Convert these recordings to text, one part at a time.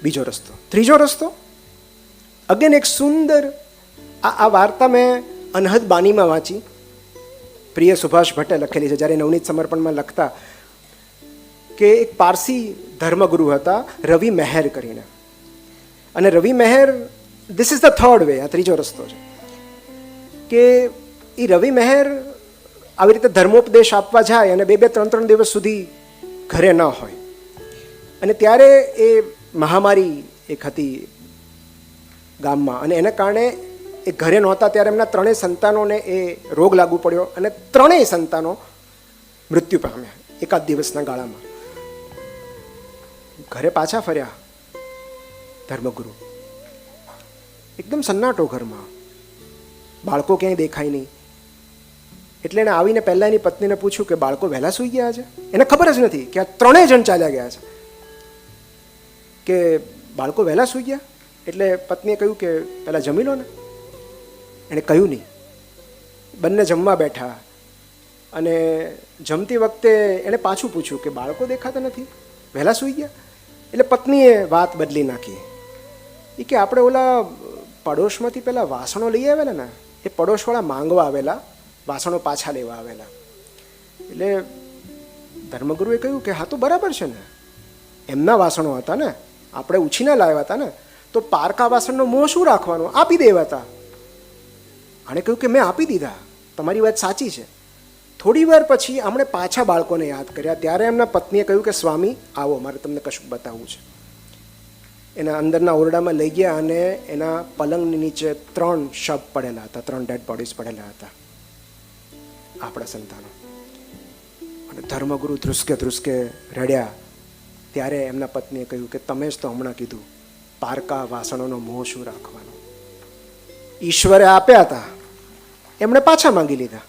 બીજો રસ્તો. ત્રીજો રસ્તો અગેન એક સુંદર, આ વાર્તા મેં અનહદ બાનીમાં વાંચી, પ્રિય સુભાષ ભટ્ટે લખેલી છે જ્યારે નવનીત સમર્પણમાં લખતા, કે એક પારસી ધર્મગુરુ હતા રવિ મહેર કરીને. અને Ravi Maher, this is the third way, આ ત્રીજો રસ્તો છે કે એ રવિ મહેર આવી રીતે ધર્મોપદેશ આપવા જાય અને 2-3 દિવસ સુધી ઘરે ન હોય. અને ત્યારે એ મહામારી એક હતી ગામમાં, અને એના કારણે એ ઘરે નહોતા ત્યારે એમના 3 સંતાનોને એ રોગ લાગુ પડ્યો અને 3 સંતાનો મૃત્યુ પામ્યા એકાદ દિવસના ગાળામાં. ઘરે પાછા ફર્યા ધર્મગુરુ, એકદમ સન્નાટો ઘરમાં, બાળકો ક્યાંય દેખાય નહીં. એટલે એણે આવીને પહેલાં એની પત્નીને પૂછ્યું કે બાળકો વહેલા સૂઈ ગયા છે. એને ખબર જ નથી કે આ 3 જણ ચાલ્યા ગયા છે, કે બાળકો વહેલા સૂઈ ગયા. એટલે પત્નીએ કહ્યું કે પહેલાં જમી લો ને. એણે કહ્યું નહીં. બંને જમવા બેઠા અને જમતી વખતે એણે પાછું પૂછ્યું કે બાળકો દેખાતા નથી, વહેલા સૂઈ ગયા. એટલે પત્નીએ વાત બદલી નાખી. એ કે આપણે ઓલા પડોશમાંથી પેલા વાસણો લઈ આવેલા ને, એ પડોશવાળા માંગવા આવેલા, વાસણો પાછા લેવા આવેલા. એટલે ધર્મગુરુએ કહ્યું કે હા તો બરાબર છે ને, એમના વાસણો હતા ને, આપણે ઉછીના લાવ્યા હતા ને, તો પારકા વાસણનો મોહ શું રાખવાનો, આપી દેવા હતા. આણે કહ્યું કે મેં આપી દીધા, તમારી વાત સાચી છે. થોડી વાર પછી આમણે પાછા બાળકોને યાદ કર્યા. ત્યારે એમના પત્નીએ કહ્યું કે સ્વામી આવો, મારે તમને કશું બતાવવું છે. એના અંદરના ઓરડામાં લઈ ગયા અને એના પલંગની નીચે 3 શબ પડેલા હતા, 3 ડેડ બોડીઝ પડેલા હતા, આપણા સંતાનો. અને ધર્મગુરુ ધ્રુસકે ધ્રુસકે રડ્યા. ત્યારે એમના પત્નીએ કહ્યું કે તમે જ તો હમણાં કીધું પારકા વાસણોનો મોહ શું રાખવાનો. ઈશ્વરે આપ્યા હતા, એમણે પાછા માંગી લીધા.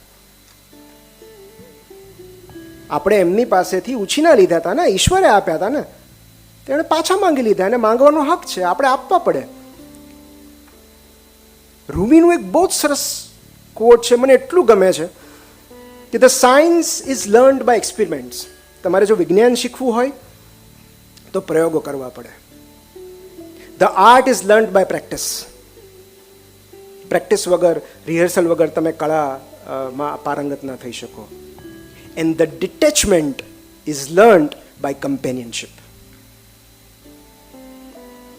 આપણે એમની પાસેથી ઉછીના લીધા હતા ને, ઈશ્વરે આપ્યા હતા ને, તેણે પાછા માંગી લીધા. એને માંગવાનો હક છે, આપણે આપવા પડે. રૂમીનું એક બહુ જ સરસ કોટ છે, મને એટલું ગમે છે કે the science is learned by experiments. તમારે જો વિજ્ઞાન શીખવું હોય તો પ્રયોગો કરવા પડે. The art is learned by practice. Practice વગર, રિહર્સલ વગર તમે કળામાં પારંગત ના થઈ શકો. And the detachment is learned by companionship.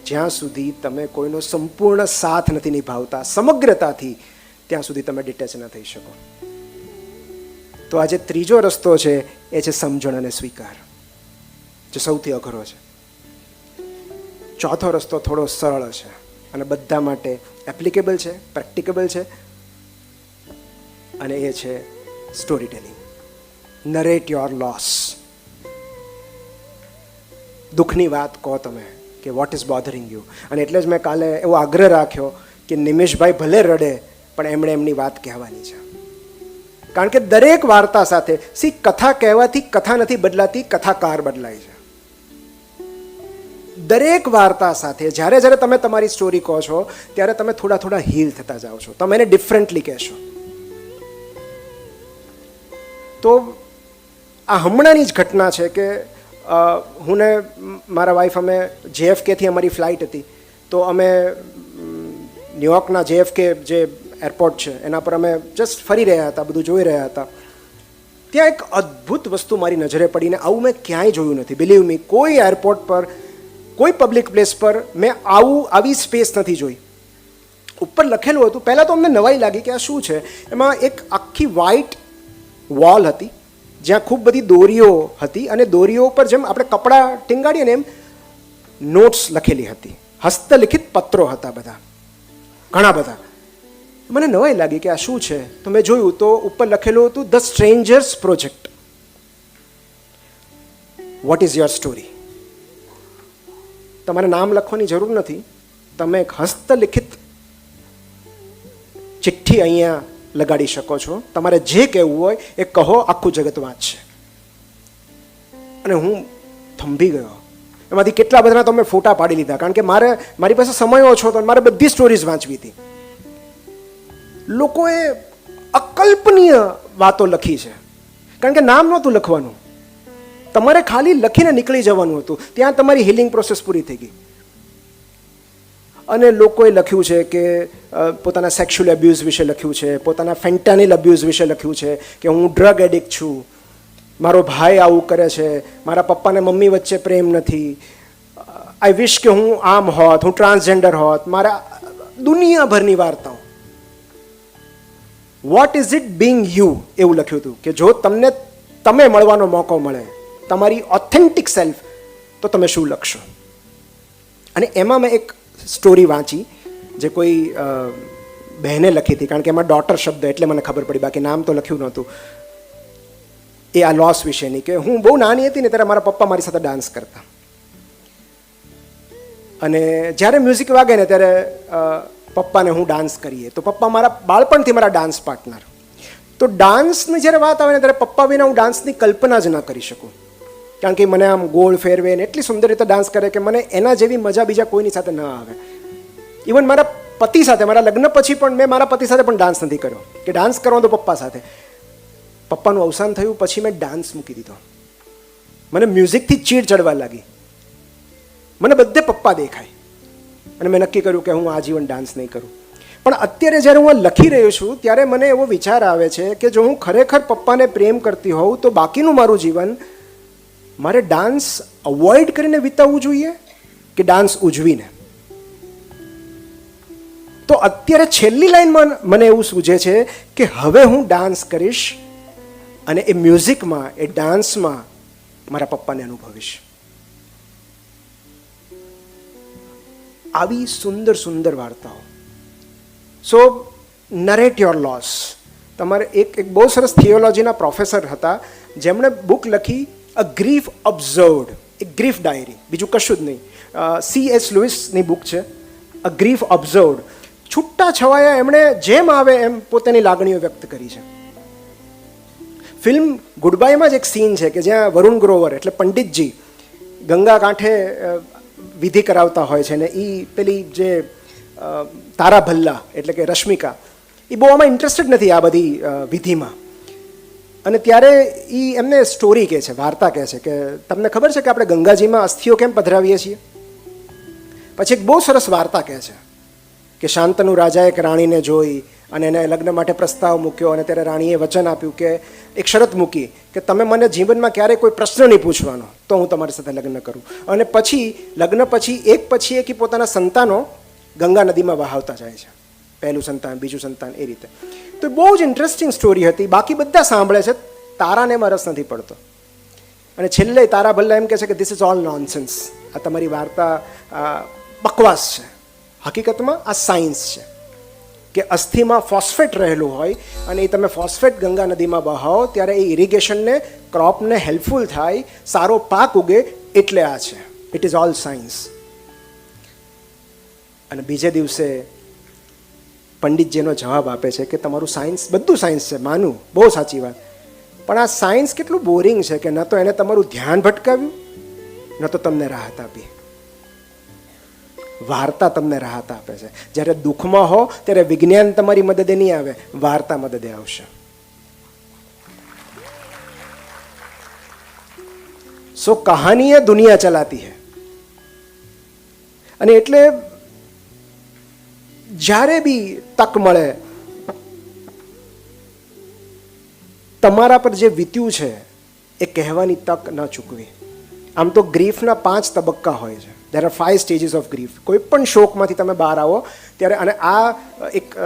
જ્યાં સુધી તમે કોઈનો સંપૂર્ણ સાથ નથી નિભાવતા સમગ્રતાથી, ત્યાં સુધી તમે ડિટેચ ન થઈ શકો. તો આજે ત્રીજો રસ્તો છે એ છે સમજણ અને સ્વીકાર, જે સૌથી અઘરો છે. ચોથો રસ્તો થોડો સરળ છે અને બધા માટે એપ્લિકેબલ છે, પ્રેક્ટિકેબલ છે, અને એ છે story telling. Narrate your loss. દુઃખની વાત કહો તમે કે વોટ ઇઝ બોધરિંગ યુ. અને એટલે જ મેં કાલે એવો આગ્રહ રાખ્યો કે નિમેશભાઈ ભલે રડે પણ એમણે એમની વાત કહેવાની છે. કારણ કે દરેક વાર્તા સાથે કથા કહેવાથી કથા નથી બદલાતી, કથાકાર બદલાય છે. દરેક વાર્તા સાથે જ્યારે જ્યારે તમે તમારી સ્ટોરી કહો છો ત્યારે તમે થોડા થોડા હીલ થતા જાઓ છો, તમે એને ડિફરન્ટલી કહેશો. તો આ હમણાંની જ ઘટના છે કે હું ને મારા વાઈફ, અમે JFKથી અમારી ફ્લાઇટ હતી, તો અમે ન્યુયોર્કના JFK જે એરપોર્ટ છે એના પર અમે જસ્ટ ફરી રહ્યા હતા, બધું જોઈ રહ્યા હતા. ત્યાં એક અદ્ભુત વસ્તુ મારી નજરે પડીને આવું મેં ક્યાંય જોયું નથી. બિલીવ મી, કોઈ એરપોર્ટ પર, કોઈ પબ્લિક પ્લેસ પર મેં આવી સ્પેસ નથી જોઈ. ઉપર લખેલું હતું, પહેલાં તો અમને નવાઈ લાગી કે આ શું છે. એમાં એક આખી વ્હાઇટ વોલ હતી જ્યાં ખૂબ બધી દોરીઓ હતી, અને દોરીઓ પર જેમ આપણે કપડાં ટીંગાડીએ ને એમ નોટ્સ લખેલી હતી, હસ્તલિખિત પત્રો હતા બધા, ઘણા બધા. મને નવાઈ લાગી કે આ શું છે. તો મેં જોયું તો ઉપર લખેલું હતું the strangers project. What is your story. તમારે નામ લખવાની જરૂર નથી, તમે એક હસ્તલિખિત ચિઠ્ઠી અહીંયા લગાડી શકો છો. તમારે જે કહેવું હોય એ કહો, આખું જગત વાંચશે. અને હું થંભી ગયો. એમાંથી કેટલા બધાના તો મેં ફોટા પાડી લીધા, કારણ કે મારી પાસે સમય ઓછો હતો, મારે બધી સ્ટોરીઝ વાંચવી હતી. લોકોએ અકલ્પનીય વાતો લખી છે, કારણ કે નામ નહોતું લખવાનું, તમારે ખાલી લખીને નીકળી જવાનું હતું. ત્યાં તમારી હિલિંગ પ્રોસેસ પૂરી થઈ ગઈ. અને લોકોએ લખ્યું છે કે પોતાના સેક્સ્યુઅલ એબ્યુઝ વિશે લખ્યું છે, પોતાના ફેન્ટાનિલ અબ્યુઝ વિશે લખ્યું છે કે હું ડ્રગ એડિક્ટ છું, મારો ભાઈ આવું કરે છે, મારા પપ્પાને મમ્મી વચ્ચે પ્રેમ નથી, આઈ વિશ કે હું આમ હોત, હું ટ્રાન્સજેન્ડર હોત, મારા દુનિયાભરની વાર્તાઓ. What is it Bing you એવું લખ્યું હતું કે જો તમને તમે મળવાનો મોકો મળે, તમારી ઓથેન્ટિક સેલ્ફ, તો તમે શું લખશો? અને એમાં મેં એક સ્ટોરી વાંચી જે કોઈ બહેને લખી હતી, કારણ કે એમાં ડોટર શબ્દ એટલે મને ખબર પડી, બાકી નામ તો લખ્યું નહોતું. એ આ લોસ વિશેની કે હું બહુ નાની હતી ને ત્યારે મારા પપ્પા મારી સાથે ડાન્સ કરતા, અને જ્યારે મ્યુઝિક વાગે ને ત્યારે પપ્પાને હું ડાન્સ કરીએ તો પપ્પા મારા બાળપણથી મારા ડાન્સ પાર્ટનર. તો ડાન્સની જ્યારે વાત આવે ને ત્યારે પપ્પા વિના હું ડાન્સની કલ્પના જ ના કરી શકું, કારણ કે મને આમ ગોળ ફેરવે ને એટલી સુંદર રીતે ડાન્સ કરે કે મને એના જેવી મજા બીજા કોઈની સાથે ન આવે. ઇવન મારા પતિ સાથે, મારા લગ્ન પછી પણ મેં મારા પતિ સાથે પણ ડાન્સ નથી કર્યો, કે ડાન્સ કરવાનો તો પપ્પા સાથે. પપ્પાનું અવસાન થયું પછી મેં ડાન્સ મૂકી દીધો. મને મ્યુઝિકથી ચીડ ચડવા લાગી, મને બધે પપ્પા દેખાય, અને મેં નક્કી કર્યું કે હું આજીવન ડાન્સ નહીં કરું. પણ અત્યારે જ્યારે હું લખી રહ્યો છું ત્યારે મને એવો વિચાર આવે છે કે જો હું ખરેખર પપ્પાને પ્રેમ કરતી હોઉં તો બાકીનું મારું જીવન મારે ડાન્સ અવોઇડ કરીને વિતાવવું જોઈએ કે ડાન્સ ઉજવીને? તો અત્યારે છેલ્લી લાઈનમાં મને એવું સૂઝે છે કે હવે હું ડાન્સ કરીશ અને એ મ્યુઝિકમાં, એ ડાન્સમાં મારા પપ્પાને અનુભવીશ. આવી સુંદર સુંદર વાર્તાઓ. સો નરેટ યોર લોસ. તમારે એક બહુ સરસ થિયોલોજીના પ્રોફેસર હતા જેમણે બુક લખી અ ગ્રીફ ઓબ્ઝર્વડ, એક ગ્રીફ ડાયરી, બીજું કશું જ નહીં. C.S. લુઈસની બુક છે અ ગ્રીફ ઓબ્ઝર્વડ. છૂટા છવાયા એમણે જેમ આવે એમ પોતાની લાગણીઓ વ્યક્ત કરી છે. ફિલ્મ ગુડબાયમાં જ એક સીન છે કે જ્યાં વરુણ ગ્રોવર એટલે પંડિતજી ગંગા કાંઠે વિધિ કરાવતા હોય છે, ને એ પેલી જે તારા ભલ્લા એટલે કે રશ્મિકા, એ બહુ આમાં ઇન્ટરેસ્ટેડ નથી આ બધી વિધિમાં. અને ત્યારે એ એમને સ્ટોરી કહે છે, વાર્તા કહે છે કે તમને ખબર છે કે આપણે ગંગાજીમાં અસ્થિઓ કેમ પધરાવીએ છીએ? પછી એક બહુ સરસ વાર્તા કહે છે કે શાંતનુ રાજાએ એક રાણીને જોઈ અને એને લગ્ન માટે પ્રસ્તાવ મૂક્યો, અને ત્યારે રાણીએ વચન આપ્યું કે એક શરત મૂકી કે તમે મને જીવનમાં ક્યારેય કોઈ પ્રશ્ન નહીં પૂછવાનો, તો હું તમારી સાથે લગ્ન કરું. અને પછી લગ્ન પછી એક પોતાના સંતાનો ગંગા નદીમાં વહાવતા જાય છે, પહેલું સંતાન, બીજું સંતાન, એ રીતે. તો બહુ જ ઇન્ટરેસ્ટિંગ સ્ટોરી હતી. બાકી બધા સાંભળે છે, તારાને એમાં રસ નથી પડતો. અને છેલ્લે તારા ભલ્લા એમ કહે છે કે ધીસ ઇઝ ઓલ નોનસેન્સ, આ તમારી વાર્તા બકવાસ છે. હકીકતમાં આ સાયન્સ છે કે અસ્થિમાં ફોસ્ફેટ રહેલું હોય અને એ તમે ફોસ્ફેટ ગંગા નદીમાં બહાવો ત્યારે એ ઇરિગેશનને, ક્રોપને હેલ્પફુલ થાય, સારો પાક ઉગે, એટલે આ છે. It is all science. અને બીજે દિવસે પંડિતજીનો જવાબ આપે છે કે તમારું સાયન્સ, બધું સાયન્સ છે, માનું, બહુ સાચી વાત, પણ આ સાયન્સ કેટલું બોરિંગ છે કે ન તો એને તમારું ધ્યાન ભટકાવ્યું, ન તો તમને રાહત આપી. વાર્તા તમને રાહત આપે છે. જ્યારે દુઃખમાં હો ત્યારે વિજ્ઞાન તમારી મદદે નહીં આવે, વાર્તા મદદે આવશે. સો કહાની દુનિયા ચલાતી હૈ. અને એટલે જ્યારે બી તક મળે તમારા પર જે વીત્યું છે એ કહેવાની તક ન ચૂકવી. આમ તો ગ્રીફના 5 તબક્કા હોય છે. There are 5 stages of grief. કોઈ પણ શોકમાંથી તમે બહાર આવો ત્યારે, અને આ એક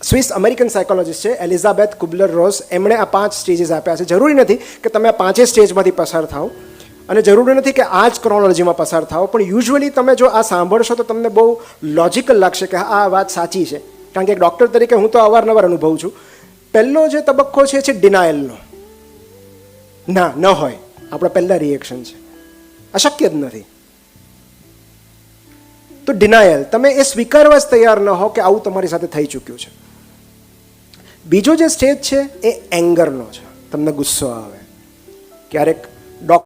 સ્વિસ અમેરિકન સાયકોલોજીસ્ટ છે એલિઝાબેથ કુબલર-રોસ, એમણે આ 5 સ્ટેજીસ આપ્યા છે. જરૂરી નથી કે તમે આ 5 સ્ટેજમાંથી પસાર થાઓ, અને જરૂરી નથી કે આ જ ક્રોનોલોજીમાં પસાર થાઓ, પણ યુઝ્યુઅલી તમે જો આ સાંભળશો તો તમને બહુ લોજિકલ લાગશે કે આ વાત સાચી છે. કારણ કે એક ડૉક્ટર તરીકે હું તો અવારનવાર અનુભવું છું. પહેલો જે તબક્કો છે ડિનાયલનો. ના, ન હોય, આપણા પહેલાં રિએક્શન છે, અશક્ય જ નથી. તો ડિનાયલ, તમે એ સ્વીકારવા જ તૈયાર ન હો કે આવું તમારી સાથે થઈ ચૂક્યું છે. બીજો જે સ્ટેજ છે એ એંગરનો છે. તમને ગુસ્સો આવે, ક્યારેક